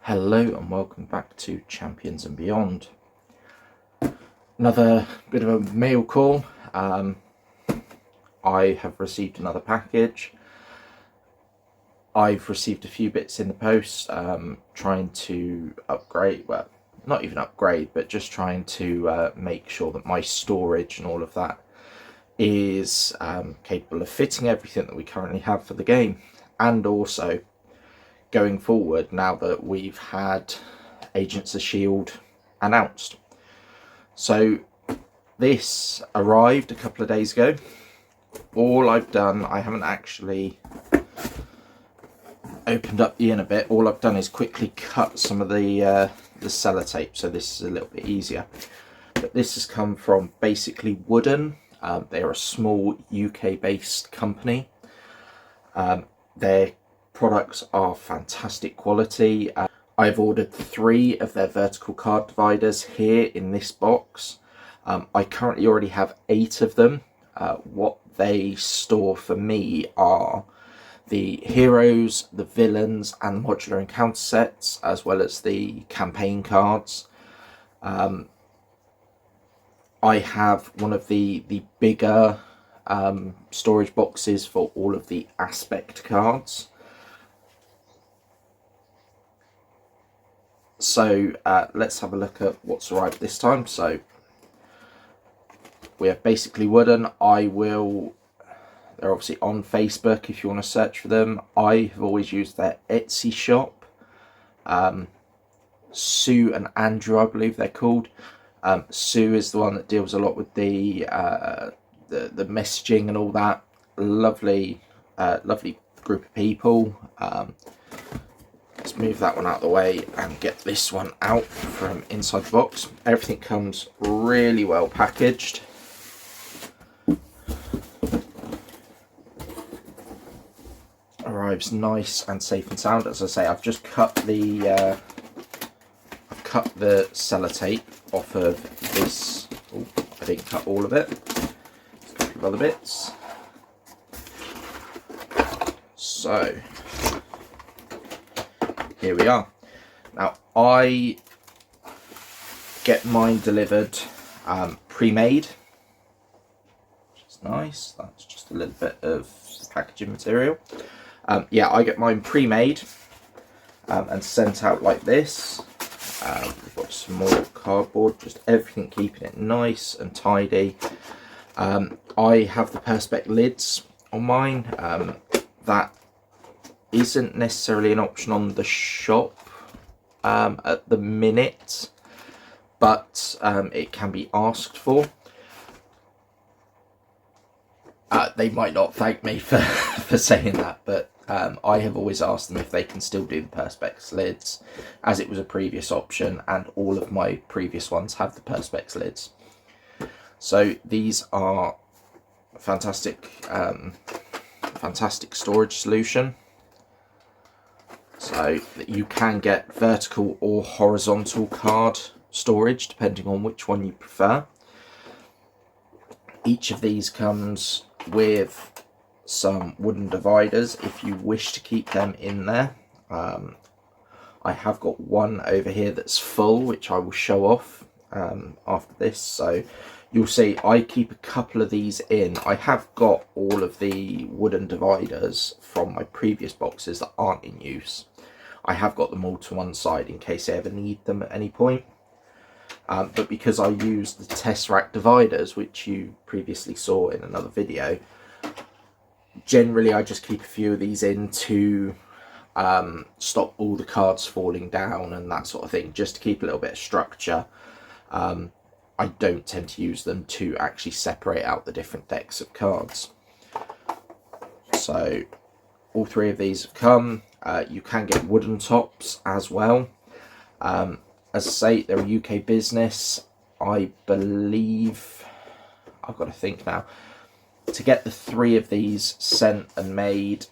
Hello and welcome back to Champions and Beyond. Another bit of a mail call. I have received another package. I've received a few bits in the post, trying to upgrade, well, not even upgrade, but just trying to make sure that my storage and all of that is capable of fitting everything that we currently have for the game, and also going forward now that we've had Agents of S.H.I.E.L.D. announced. So this arrived a couple of days ago. All I've done, I haven't actually opened up the inner bit. All I've done is quickly cut some of the sellotape, so this is a little bit easier. But this has come from Basically Wooden. They're a small UK based company. Their products are fantastic quality. I've ordered 3 of their vertical card dividers here in this box. I currently already have 8 of them. What they store for me are the heroes, the villains, and the modular encounter sets, as well as the campaign cards. I have one of the bigger storage boxes for all of the aspect cards. So let's have a look at what's arrived this time. So we have Basically Wooden. They're obviously on Facebook if you want to search for them. I have always used their Etsy shop. Sue and Andrew, I believe they're called. Sue is the one that deals a lot with the messaging and all that. Lovely group of people. Let's move that one out of the way and get this one out from inside the box. Everything comes really well packaged. Arrives nice and safe and sound. As I say, I've just cut the sellotape off of this. Oh, I didn't cut all of it. There's a couple of other bits. So here we are. Now I get mine delivered pre-made, which is nice. That's just a little bit of packaging material. Yeah, I get mine pre-made and sent out like this. We've got some more cardboard, just everything keeping it nice and tidy. I have the Perspex lids on mine. That isn't necessarily an option on the shop at the minute, but it can be asked for. They might not thank me for saying that, but I have always asked them if they can still do the Perspex lids, as it was a previous option, and all of my previous ones have the Perspex lids. So these are fantastic, fantastic storage solution. So that you can get vertical or horizontal card storage depending on which one you prefer. Each of these comes with some wooden dividers if you wish to keep them in there. I have got one over here that's full, which I will show off after this. So you'll see I keep a couple of these in. I have got all of the wooden dividers from my previous boxes that aren't in use. I have got them all to one side in case I ever need them at any point. But because I use the Tesseract dividers, which you previously saw in another video, generally I just keep a few of these in to stop all the cards falling down and that sort of thing, just to keep a little bit of structure. I don't tend to use them to actually separate out the different decks of cards. So all 3 of these have come. You can get wooden tops as well. As I say, they're a UK business. I believe, I've got to think now, to get the 3 of these sent and made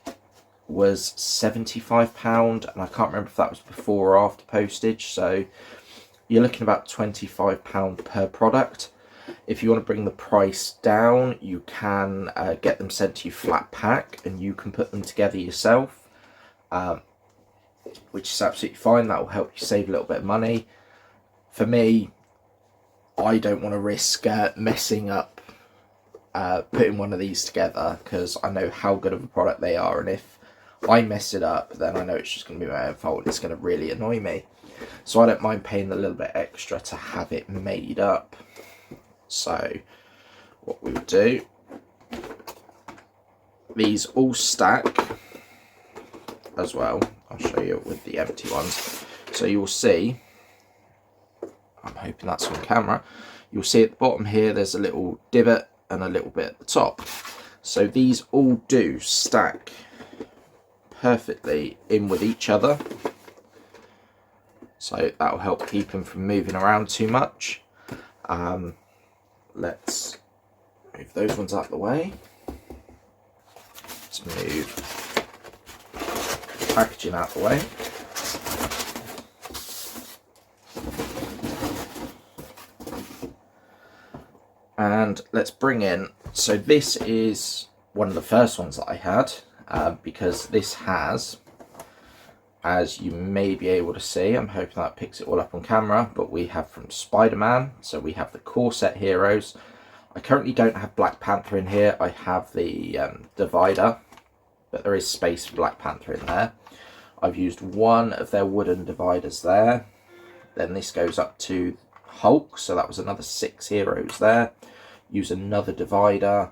was £75, and I can't remember if that was before or after postage. So you're looking about £25 per product. If you want to bring the price down, you can get them sent to you flat pack and you can put them together yourself. which is absolutely fine. That will help you save a little bit of money. For me, I don't want to risk messing up putting one of these together, because I know how good of a product they are, and if I mess it up, then I know it's just going to be my own fault. It's going to really annoy me. So I don't mind paying a little bit extra to have it made up. So what we would do, these all stack as well. I'll show you with the empty ones. So you'll see, I'm hoping that's on camera, you'll see at the bottom here there's a little divot and a little bit at the top. So these all do stack perfectly in with each other, so that will help keep them from moving around too much. Let's move those ones out of the way. Let's move the packaging out of the way. And let's bring in, so this is one of the first ones that I had, because this has, as you may be able to see, I'm hoping that picks it all up on camera, but we have from Spider-Man, so we have the core set heroes. I currently don't have Black Panther in here. I have the divider, but there is space for Black Panther in there. I've used one of their wooden dividers there. Then this goes up to Hulk, so that was another 6 heroes there. Use another divider,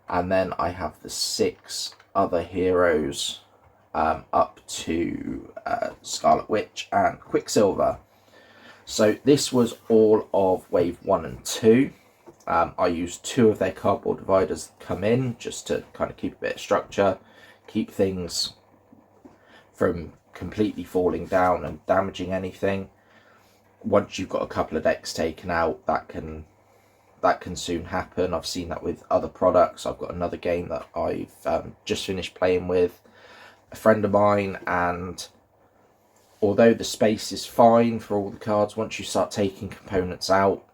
and then I have the 6 other heroes up to Scarlet Witch and Quicksilver. So this was all of wave 1 and 2. I used 2 of their cardboard dividers that come in just to kind of keep a bit of structure, keep things from completely falling down and damaging anything. Once you've got a couple of decks taken out, that can soon happen. I've seen that with other products. I've got another game that I've just finished playing with a friend of mine, and although the space is fine for all the cards, once you start taking components out,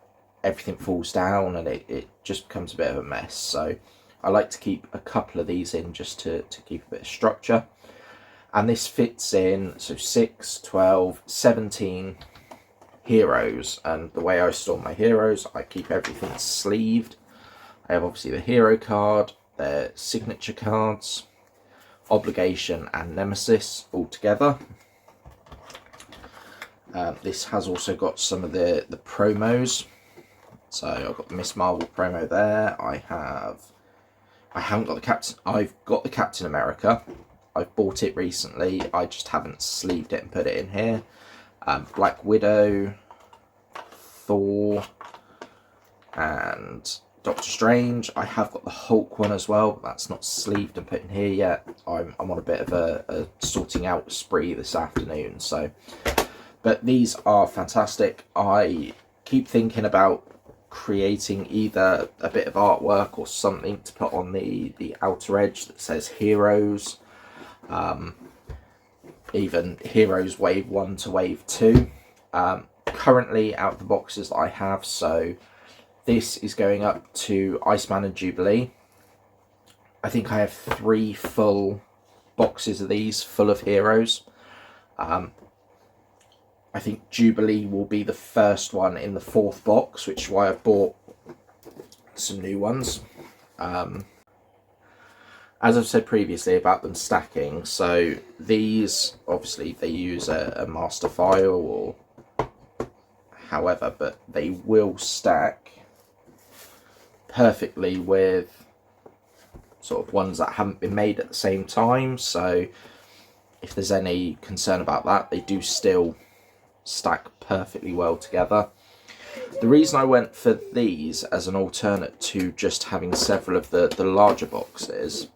everything falls down and it just becomes a bit of a mess. So I like to keep a couple of these in just to keep a bit of structure. And this fits in, so 6, 12, 17 heroes. And the way I store my heroes, I keep everything sleeved. I have obviously the hero card, their signature cards, Obligation and Nemesis all together. This has also got some of the promos. So I've got the Miss Marvel promo there. I haven't got the Captain. I've got the Captain America. I've bought it recently. I just haven't sleeved it and put it in here. Black Widow, Thor, and Doctor Strange. I have got the Hulk one as well, but that's not sleeved and put in here yet. I'm on a bit of a sorting out spree this afternoon. So, but these are fantastic. I keep thinking about creating either a bit of artwork or something to put on the outer edge that says heroes, even heroes wave 1 to wave 2. Currently out of the boxes that I have, so this is going up to Iceman and Jubilee. I think I have 3 full boxes of these full of heroes. I think Jubilee will be the first one in the 4th box, which is why I've bought some new ones. As I've said previously about them stacking, so these, obviously they use a master file or however, but they will stack perfectly with sort of ones that haven't been made at the same time. So if there's any concern about that, they do still stack perfectly well together. The reason I went for these as an alternate to just having several of the larger boxes,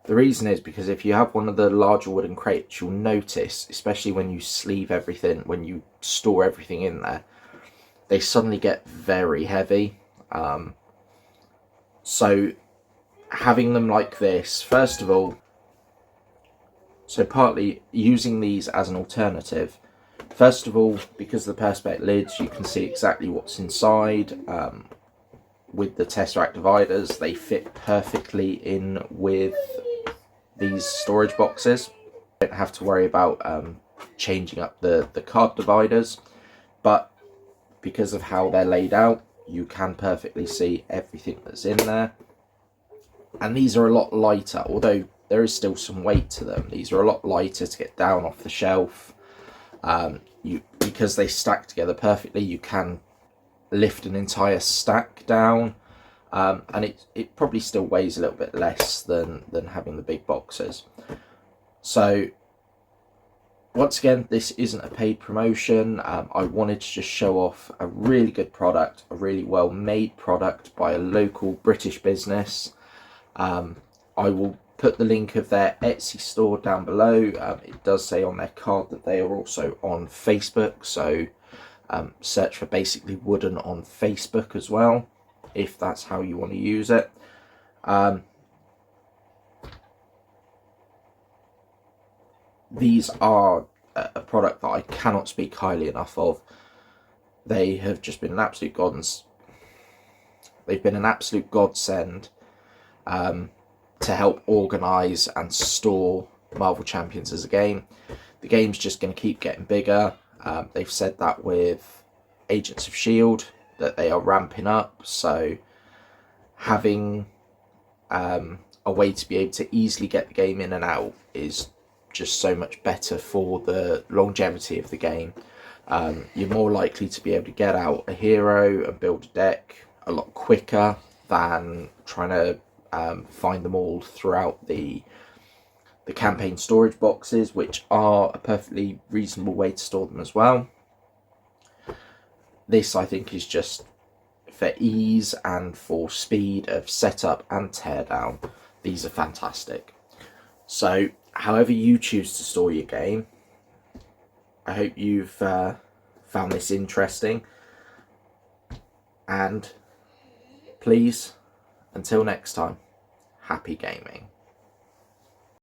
the reason is because if you have one of the larger wooden crates, you'll notice, especially when you sleeve everything, when you store everything in there, they suddenly get very heavy. So having them like this, first of all, so partly using these as an alternative, first of all, because of the Perspex lids, you can see exactly what's inside. With the Tesseract dividers, they fit perfectly in with these storage boxes. don't have to worry about changing up the card dividers, but because of how they're laid out, you can perfectly see everything that's in there. And these are a lot lighter, although there is still some weight to them. These are a lot lighter to get down off the shelf. Because they stack together perfectly, you can lift an entire stack down, and it probably still weighs a little bit less than having the big boxes. So once again, this isn't a paid promotion. I wanted to just show off a really good product, a really well made product by a local British business. I will put the link of their Etsy store down below. It does say on their card that they are also on Facebook, so search for Basically Wooden on Facebook as well, if that's how you want to use it. These are a product that I cannot speak highly enough of. They have just been an absolute godsend to help organise and store Marvel Champions as a game. The game's just going to keep getting bigger. They've said that with Agents of S.H.I.E.L.D. that they are ramping up, so having a way to be able to easily get the game in and out is just so much better for the longevity of the game. You're more likely to be able to get out a hero and build a deck a lot quicker than trying to find them all throughout the campaign storage boxes, which are a perfectly reasonable way to store them as well. This, I think, is just for ease and for speed of setup and teardown. These are fantastic. So however you choose to store your game, I hope you've found this interesting, and please, until next time, happy gaming.